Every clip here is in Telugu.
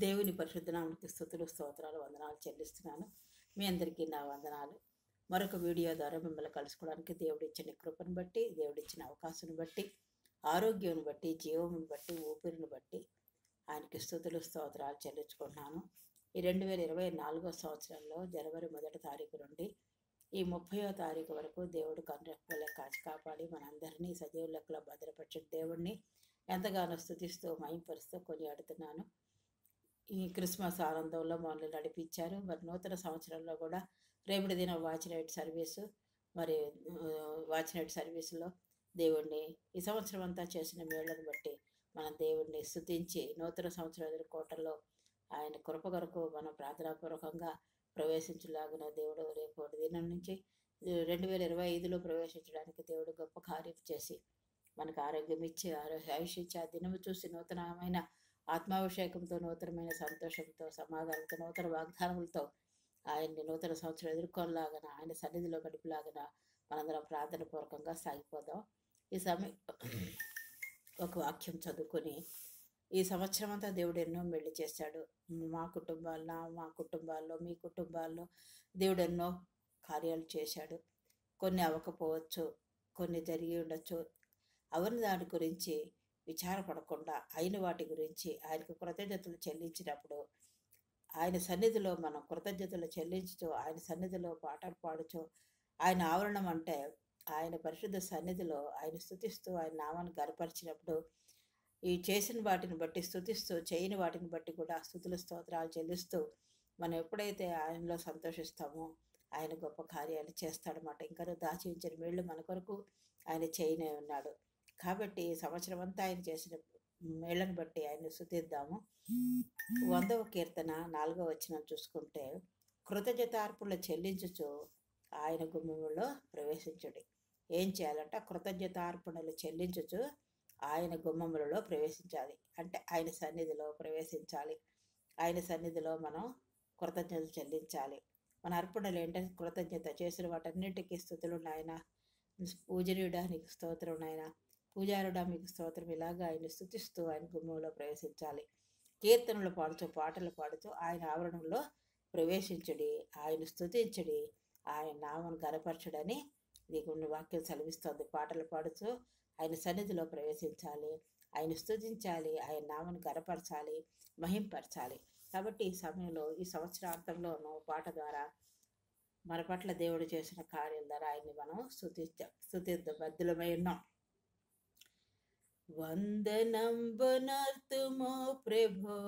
దేవుని పరిశుద్ధ నామమునకు స్తుతులు స్తోత్రాలు వందనాలు చెల్లిస్తున్నాను. మీ అందరికీ నా వందనాలు. మరొక వీడియో ద్వారా మిమ్మల్ని కలుసుకోవడానికి దేవుడిచ్చిన కృపను బట్టి, దేవుడిచ్చిన అవకాశం బట్టి, ఆరోగ్యం బట్టి, జీవమును బట్టి, ఊపిరిని బట్టి ఆయనకి స్తుతులు స్తోత్రాలు చెల్లించుకుంటున్నాను. ఈ 2024 సంవత్సరంలో జనవరి 1వ తారీఖు నుండి ఈ 30వ తారీఖు వరకు దేవుడు కనురెప్పలే కాచి కాపాడి మనందరినీ సజీవ లెక్కలో భద్రపరిచిన దేవుడిని ఎంతగానో స్తుతిస్తూ మహింపరుస్తూ కొనియాడుతున్నాను. ఈ క్రిస్మస్ ఆనందంలో మనల్ని నడిపించారు. మరి నూతన సంవత్సరంలో కూడా రేపటి దినం వాచ్ నైట్ సర్వీసు, మరి వాచ్ నైట్ సర్వీసులో దేవుణ్ణి ఈ సంవత్సరం అంతా చేసిన మేళ్లను బట్టి మనం దేవుణ్ణి స్తుతించి నూతన సంవత్సరం ఎదుర్కోవటంలో ఆయన కృప కొరకు మనం ప్రార్థనాపూర్వకంగా ప్రవేశించలాగిన దేవుడు రేపటి దినం నుంచి 2025లో ప్రవేశించడానికి దేవుడు గొప్ప కార్యం చేసి మనకు ఆరోగ్యం ఇచ్చి ఆయుష్ ఇచ్చి ఆ దినము చూసి నూతనమైన ఆత్మాభిషేకంతో, నూతనమైన సంతోషంతో, సమాధానంతో, నూతన వాగ్దానములతో ఆయన్ని నూతన సంవత్సరం ఎదుర్కొనలాగన ఆయన సన్నిధిలో గడిపలాగన మనందరం ప్రార్థన పూర్వకంగా సాగిపోదాం. ఈ సమయం ఒక వాక్యం చదువుకొని ఈ సంవత్సరం అంతా దేవుడు ఎన్నో మేళ్ళు చేశాడు. మా కుటుంబాల్లో మీ కుటుంబాల్లో దేవుడు ఎన్నో కార్యాలు చేశాడు. కొన్ని అవ్వకపోవచ్చు, కొన్ని జరిగి ఉండొచ్చు. అవన్నీ దాని గురించి విచారపడకుండా అయిన వాటి గురించి ఆయనకు కృతజ్ఞతలు చెల్లించినప్పుడు ఆయన సన్నిధిలో మనం కృతజ్ఞతలు చెల్లించుతూ ఆయన సన్నిధిలో పాటలు పాడుచు ఆయన ఆవరణం అంటే ఆయన పరిశుద్ధ సన్నిధిలో ఆయన స్తుతిస్తూ ఆయన నామాన్ని గనపరిచినప్పుడు ఈ చేసిన వాటిని బట్టి స్తుతిస్తూ చేయని వాటిని బట్టి కూడా స్తుతుల స్తోత్రాలు చెల్లిస్తూ మనం ఎప్పుడైతే ఆయనలో సంతోషిస్తామో ఆయన గొప్ప కార్యాలు చేస్తాడన్నమాట. ఇంకా దాచి ఉంచిన మేళ్ళు మన కొరకు ఆయన చేయనే ఉన్నాడు. కాబట్టి సంవత్సరం అంతా ఆయన చేసిన మేళ్ళను బట్టి ఆయన స్తుతిద్దాము. 100వ కీర్తన 4వ వచనం చూసుకుంటే, కృతజ్ఞతార్పణలు చెల్లించుచు ఆయన గుమ్మములో ప్రవేశించుడి. ఏం చేయాలంటే కృతజ్ఞతార్పణలు చెల్లించుచు ఆయన గుమ్మములలో ప్రవేశించాలి. అంటే ఆయన సన్నిధిలో ప్రవేశించాలి. ఆయన సన్నిధిలో మనం కృతజ్ఞతలు చెల్లించాలి. మన అర్పణలు ఏంటంటే కృతజ్ఞత చేసిన వాటన్నింటికీ స్తుతులు నాయన, పూజనీయుడా నీకు స్తోత్రం నాయన, పూజారుడా మీకు స్తోత్రం. ఇలాగా ఆయన స్తుతిస్తూ ఆయన గుమ్మంలో ప్రవేశించాలి. కీర్తనలు పాడుతూ పాటలు పాడుతూ ఆయన ఆవరణంలో ప్రవేశించడి, ఆయన స్తుతించడి, ఆయన నామను గనపరచడని దేవుని వాక్యం సెలవిస్తోంది. పాటలు పాడుతూ ఆయన సన్నిధిలో ప్రవేశించాలి, ఆయన స్తుతించాలి, ఆయన నామను గనపరచాలి, మహింపరచాలి. కాబట్టి ఈ సమయంలో ఈ సంవత్సరాంతంలోనూ పాట ద్వారా మన పట్ల దేవుడు చేసిన కార్యం ద్వారా ఆయన్ని మనం స్తుతిద్దాం. బద్దులమై ఉన్నాం. వందనం బునర్తుమో ప్రభో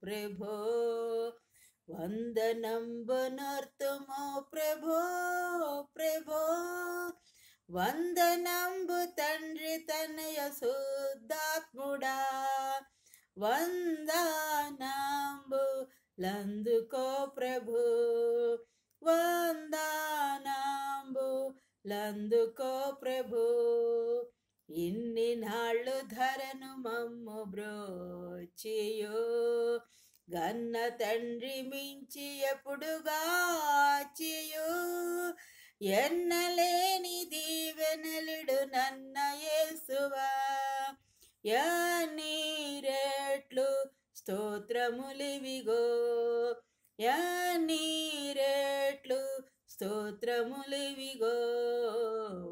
ప్రభో, వందనం బునర్తుమో ప్రభో ప్రభో, వందనంబు తండ్రి తనయ శుద్ధాత్ముడా, వందనంబు లందుకో ప్రభు, వందనంబు లందుకో ప్రభు. ఇన్ని నాళ్ళు ధరను మమ్ము బ్రోచియో, గన్న తండ్రి మించి ఎప్పుడుగాచియో, ఎన్నలేని దీవెనలుడు నన్న యేసువా, ఎన్ని రెట్లు స్తోత్రములివిగో, ఎన్ని రెట్లు స్తోత్రములివిగో.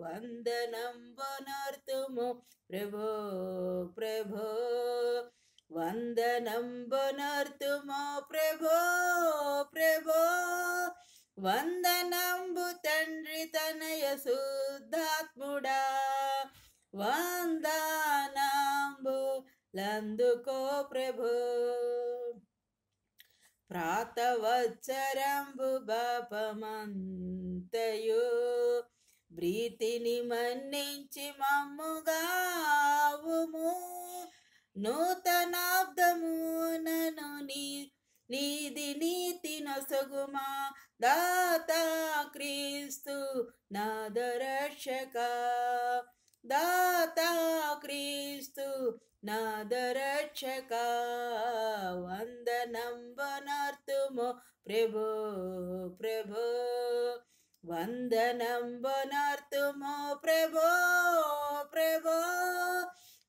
వందనం బొనర్తుము ప్రభో ప్రభో, వందనం బొనర్తుమో ప్రభో ప్రభో, వందనంబు తండ్రి తనయ శుద్ధాత్ముడా, వందనంబు లందుకో ప్రభో. ప్రాతవత్సరంబు బాపమంతయు ప్రీతిని మన్నించి మమ్ముగావుము, నూతనాబ్దమునను నీది నీతి నొసగుమా దాతా క్రీస్తు నాదరక్షక, దాతా క్రీస్తు నాదరక్షక. వందనం బొనర్తుమో ప్రభో ప్రభో, వందనం బొనర్తుమో ప్రభో ప్రభో,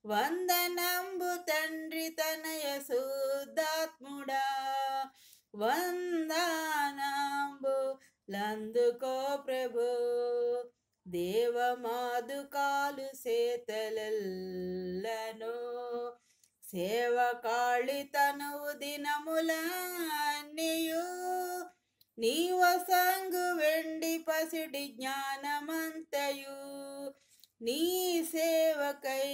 వందనంబు తండ్రి తనయ శుద్ధాత్ముడా, వందనంబులందుకో ప్రభు. దేవమాదుకాలు సేతలెల్లను సేవకాళి తనువు దినములన్నీయు నీవసంగు వెండి పసిడి జ్ఞానమంతయు నీ సేవకై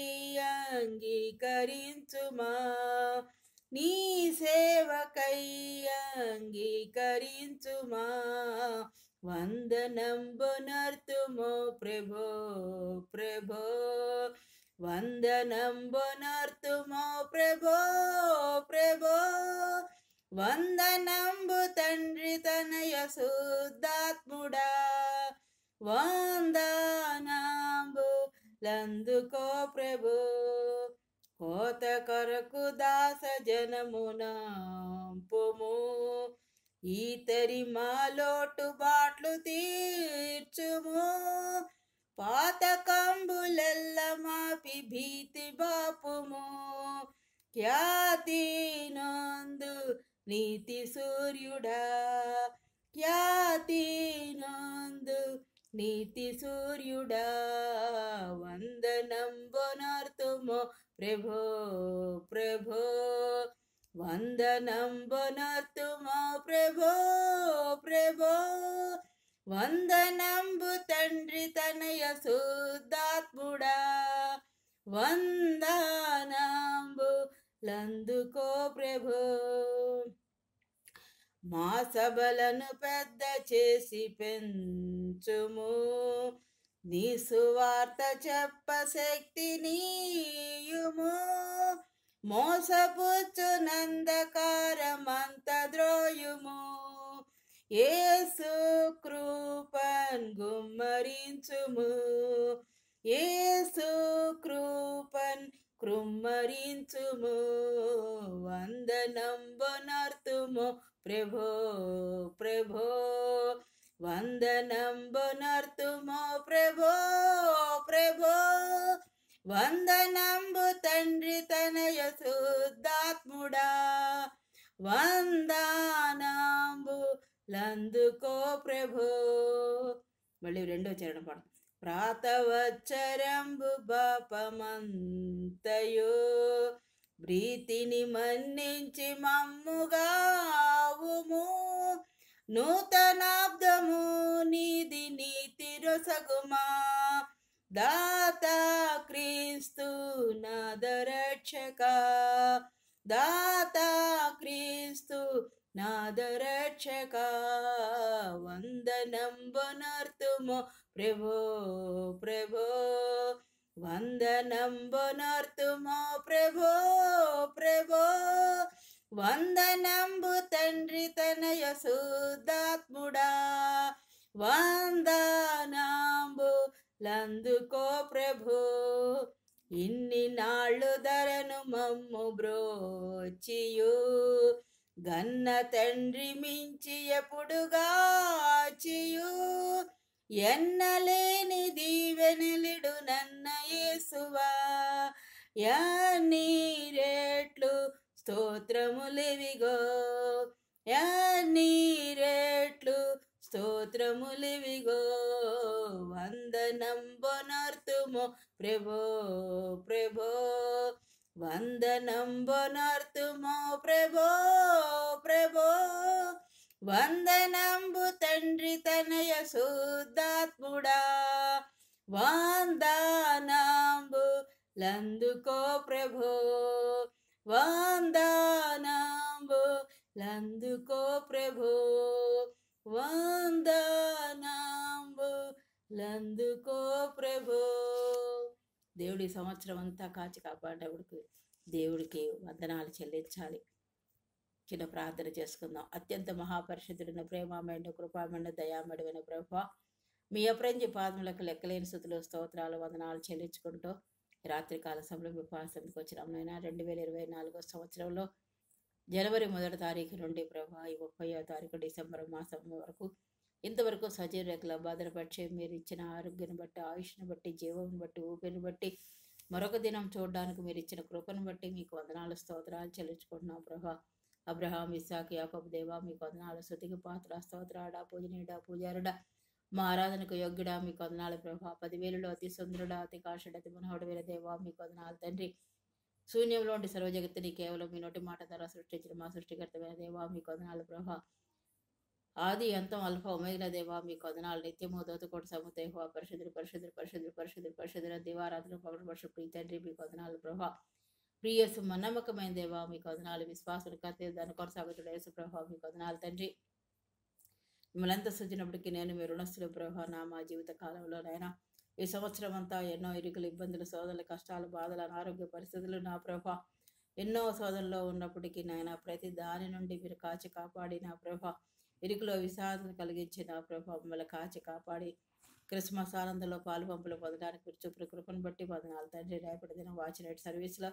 అంగీకరించుమా, నీ సేవకై అంగీకరించుమా. వందనంబునర్తుమో ప్రభో ప్రభో, వందనంబునర్తుమో ప్రభో ప్రభో. వందనంబు తండ్రి తనయ శుద్ధాత్ముడా, వందనంబులందుకో ప్రభు. కోత కొరకు దాస జనమునంపుము, ఈతరి మాలోటు బాట్లు తీర్చుము. పాతకంబులెల్ల మాపి భీతి బాపుము, ఖ్యాతి నందు నీతి సూర్యుడా, ఖ్యాతి నందు నీతి సూర్యుడా. వందనంబునర్తుమో ప్రభో ప్రభో, వందనంబునర్తుమో ప్రభో ప్రభో. వందనంబు తండ్రి తనయ శుద్ధాత్ముడా, వందనంబులందుకో ప్రభు. మా సభలను పెద్ద చేసి పెంచుము, నీ సువార్త చెప్ప శక్తి నీయుము. మోసపుచ్చు నందకారమంత ద్రోయుము, యేసు కృపన్ గుమ్మరించుము, యేసు కృపన్ కృమ్మరించుము. వందనంబునర్తుమో ప్రభో ప్రభో, వందనంబునర్తుమో ప్రభో ప్రభో. వందనంబు తండ్రి తనయ శుద్ధాత్ముడా, వందనంబులందుకో ప్రభు. మళ్ళీ రెండో చరణం పాడు. ప్రాతవచ్చరంబు బాపమంతయు ప్రీతిని మన్నించి మమ్ముగావుము. నూతనాబ్దము నీది నీతి రొసగుమా, దాతా క్రీస్తు నాదరక్షక, దాతా క్రీస్తు నాదరక్షక. వందనంబునర్తుమో ప్రభో ప్రభో, వందనంబునర్తుమో ప్రభో ప్రభో. వందనంబు తండ్రి తనయ శుద్ధాత్ముడా, వందనంబులందుకో ప్రభు. ఇన్ని నాళ్ళు ధరను మమ్ము బ్రోచియు, గన్న తండ్రి మించి ఎప్పుడుగాచియు. ఎన్నలేని దీవెనలిడు నన్న యేసువా, ఎన్ని రేట్లు స్తోత్రములివిగో, ఎన్ని రేట్లు స్తోత్రములివిగో. వందనంబునర్తుమో ప్రభో ప్రభో, వందనంబునర్తుమో ప్రభో ప్రభో. వందనంబు తండ్రి తనయ శుద్ధాత్ముడా, వందనంబులందుకో ప్రభో, వందనంబులందుకో ప్రభో, వందనంబులందుకో ప్రభో. దేవుడి సంవత్సరం అంతా కాచి కాపాడేవాడికి దేవుడికి వందనాలు చెల్లించాలి. చిన్న ప్రార్థన చేసుకుందాం. అత్యంత మహాపరిశుద్ధుడిన ప్రేమమైన కృపామైన దయామడివైన ప్రభా, మీ అప్రంజి పాదములకు లెక్కలేని స్తుతులు స్తోత్రాలు వందనాలు చెల్లించుకుంటూ రాత్రికాల సమయంలో మీ పాసంకి వచ్చినాం నైనా. 2024 సంవత్సరంలో జనవరి 1వ తారీఖు నుండి ప్రభా ఈ 30వ తారీఖు డిసెంబర్ మాసం వరకు ఇంతవరకు సజీవ రేఖల భద్రపరిచే మీరు ఇచ్చిన ఆరోగ్యాన్ని బట్టి, ఆయుష్ను బట్టి, జీవం బట్టి, ఊపిరిని బట్టి, మరొక దినం చూడడానికి మీరు ఇచ్చిన కృపను బట్టి మీకు వందనాలు స్తోత్రాలు చెల్లించుకుంటున్నాం ప్రభా. అబ్రహాం, ఇస్సాకు, యాకోబు దేవా మీకు వందనాలు. స్తుతికి పాత్ర, స్తోత్రాడా, పూజనీయుడా, పూజారుడా, మా ఆరాధనకు యోగ్యుడా మీకు వందనాలు ప్రభా. 10,000లో అతి సుందరుడా, అతి కాషుడు, అతి మనోహరుడైన దేవా మీకు వందనాలు తండ్రి. శూన్యంలోంటి సర్వజగత్తుని కేవలం మీ నోటి మాట ద్వారా సృష్టించిన మా సృష్టికర్తమైన దేవా మీకు వందనాలు ప్రభా. ఆది అంతం అల్ఫా ఒమేగా దేవా మీకు వందనాలు. నిత్యము దోతకోట సముదేహ పరిశుద్ధుడు పరిశుద్ధుడు పరిశుద్ధుడు పరిశుద్ధుడు పరిశుద్ధుల దివారాత్రులు పగడు వర్ష ప్రియ తండ్రి మీకు వందనాలు ప్రభా. ప్రియసు నమ్మకమైన దేవా మీకు వందనాలు. విశ్వాసులు కత్తి దాని కొనసాగుతుడు యేసు ప్రభా మీకు వందనాలు తండ్రి. మిమ్మల్ని ఎంత సృజినప్పటికీ నేను మీ రుణస్థులు ప్రభా. మా జీవిత కాలంలోనైనా ఈ సంవత్సరం అంతా ఎన్నో ఇరుకులు, ఇబ్బందులు, సోదరులు, కష్టాలు, బాధలు, అనారోగ్య పరిస్థితులు నా ప్రభా ఎన్నో సోదరుల్లో ఉన్నప్పటికీ నాయన ప్రతి దాని నుండి మీరు కాచి కాపాడి నా ప్రభా. ఇరుకులో విషాదం కలిగించిన ప్రభా మిమ్మల్ని కాచి కాపాడి క్రిస్మస్ ఆనందంలో పాలు పంపులు పొందడానికి మీరు చూపుడు కృపను బట్టి వందనాలు తండ్రి. రేపటి దినం వాచ్ నైట్ సర్వీస్లో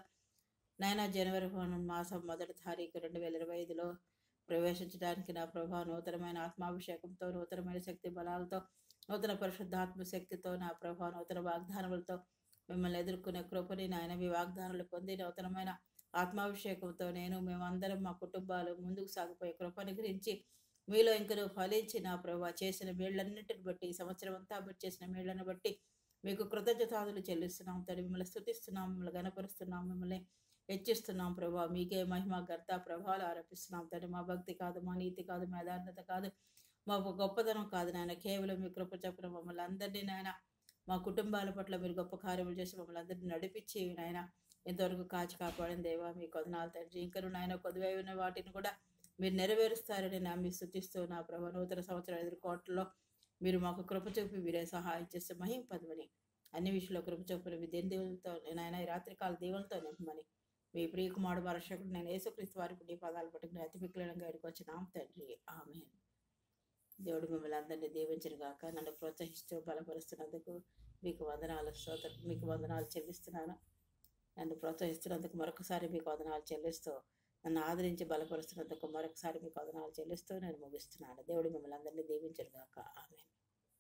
నాయన జనవరి మాసం 1వ తారీఖు 2025లో ప్రవేశించడానికి నా ప్రభా నూతనమైన ఆత్మాభిషేకంతో, నూతనమైన శక్తి బలాలతో, నూతన పరిశుద్ధాత్మ శక్తితో నా ప్రభా నూతన వాగ్దానములతో మిమ్మల్ని ఎదుర్కొనే కృపని నాయన మీ వాగ్దానాలు పొంది నూతనమైన ఆత్మాభిషేకంతో మేమందరం మా కుటుంబాలు ముందుకు సాగిపోయే కృపని గురించి మీలో ఇంకను ఫలించి నా ప్రభా చేసిన మేళ్లన్నింటిని బట్టి ఈ సంవత్సరం అంతా బట్టి చేసిన మేళ్లను బట్టి మీకు కృతజ్ఞతాదులు చెల్లిస్తున్నాం తండ్రి. మిమ్మల్ని స్తుతిస్తున్నాం, మిమ్మల్ని గణపరుస్తున్నాం, మిమ్మల్ని హెచ్చిస్తున్నాం ప్రభా. మీకే మహిమ ఘనత ప్రభావాలు ఆరోపిస్తున్నాం తండ్రి. మా భక్తి కాదు, మా నీతి కాదు, మా యథార్థత కాదు, మా గొప్పతనం కాదు నాయన. కేవలం మీ కృప చొప్పున మమ్మల్ని అందరినీ నాయన మా కుటుంబాల పట్ల మీరు గొప్ప కార్యములు చేసి మమ్మల్ని అందరినీ నడిపించి నాయన ఎంతవరకు కాచి కాపాడిన దేవా మీకు వందనాలు తండ్రి. ఇంకను నాయన కొద్దివై ఉన్న వాటిని కూడా మీరు నెరవేరుస్తారని నా మీ స్తుతిస్తూ నా ప్రభా నూతన సంవత్సరం ఎదుర్కోవటంలో మీరు మాకు కృప చూపి మీరే సహాయం చేస్తే మహింపదమని అన్ని విషయంలో కృప చూపుని మీ దేవులతో నాయన ఈ రాత్రికాల దేవులతో నింపమని మీ ప్రియకుమారుడు మరక్షకుడు నేను యేసుక్రీస్తు వారి పదాలు పట్టుకుని అతి మిక్కులంగా ఎడుకొచ్చినాం తండ్రి. ఆమేన్. దేవుడు మిమ్మల్ని అందరినీ దీవించను గాక. నన్ను ప్రోత్సహిస్తూ బలపరుస్తున్నందుకు మీకు వందనాలు మీకు వందనాలు చెల్లిస్తున్నాను. నన్ను ప్రోత్సహిస్తున్నందుకు మరొకసారి మీకు వందనాలు చెల్లిస్తూ, నన్ను ఆదరించి బలపరుస్తున్నందుకు మరొకసారి మీకు వందనాలు చెల్లిస్తూ నేను ముగిస్తున్నాను. దేవుడు మిమ్మల్ని అందరినీ దీవించను గాక. ఆమేన్.